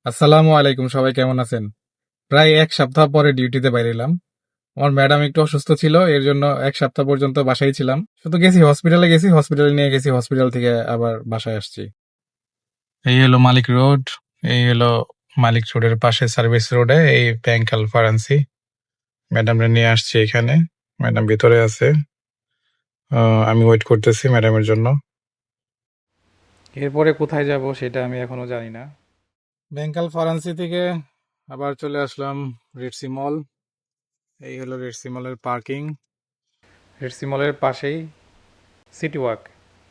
আসসালামু আলাইকুম, সবাই কেমন আছেন? প্রায় এক সপ্তাহ পরে ডিউটিতে বাইরেলাম। আমার ম্যাডাম একটু অসুস্থ ছিল, এর জন্য এক সপ্তাহ পর্যন্ত বাসায় ছিলাম। শুধু গেছি হসপিটালে নিয়ে গেছি, হসপিটাল থেকে আবার বাসায় আসছি। এই হলো মালিক রোড, এই হলো মালিক রোডের পাশে সার্ভিস রোডে এই ব্যাংক আলফারান্সি। ম্যাডামরা নিয়ে আসছি এখানে, ম্যাডাম ভিতরে আছে। আমি ওয়েট করতেছি ম্যাডামের জন্য। এরপরে কোথায় যাব সেটা আমি এখনো জানি না। ব্যাংক আলফারান্সি থেকে আবার চলে আসলাম রেডসি মল। এই হলো রেডসি মলের পার্কিং। রেডসি মলের পাশেই সিটি ওয়াক।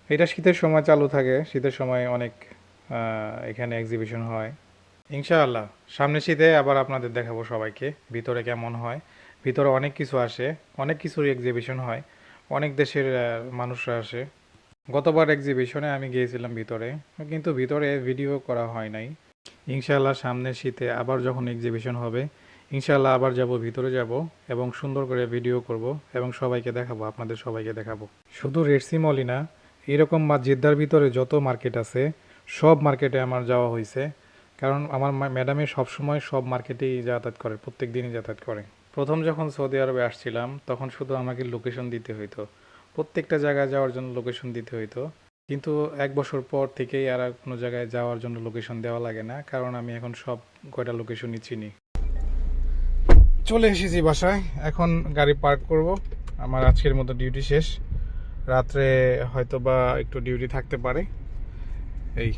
এটা শীতের সময় চালু থাকে, শীতের সময় অনেক এখানে এক্সিবিশন হয়। ইনশাআল্লাহ সামনের শীতে আবার আপনাদের দেখাবো সবাইকে ভিতরে কেমন হয়। ভিতরে অনেক কিছু আসে, অনেক কিছুর এক্সিবিশন হয়, অনেক দেশের মানুষরা আসে। গতবার এক্সিবিশনে আমি গিয়েছিলাম ভিতরে, কিন্তু ভিতরে ভিডিও করা হয় নাই। ইনশাআল্লাহ সামনের শীতে আবার যখন এক্সিবিশন হবে, ইনশাআল্লাহ আবার যাব, ভিতরে যাব এবং সুন্দর করে ভিডিও করব এবং সবাইকে দেখাবো, আপনাদের সবাইকে দেখাবো। শুধু রেডসি মলই না, এরকম জেদ্দার ভিতরে যত মার্কেট আছে সব মার্কেটে আমার যাওয়া হয়েছে। কারণ আমার ম্যাডামে সবসময় সব মার্কেটেই যাতায়াত করে, প্রত্যেক দিনই যাতায়াত করে। প্রথম যখন সৌদি আরবে আসছিলাম তখন শুধু আমাকে লোকেশন দিতে হইতো, প্রত্যেকটা জায়গায় যাওয়ার জন্য লোকেশন দিতে হইতো। কিন্তু ১ বছর পর থেকেই আর কোনো জায়গায় যাওয়ার জন্য লোকেশন দেওয়া লাগে না, কারণ আমি এখন সব কয়টা লোকেশনই চিনি। চলে এসেছি বাসায়, এখন গাড়ি পার্ক করব। আমার আজকের মতো ডিউটি শেষ, রাত্রে হয়তো বা একটু ডিউটি থাকতে পারে। এই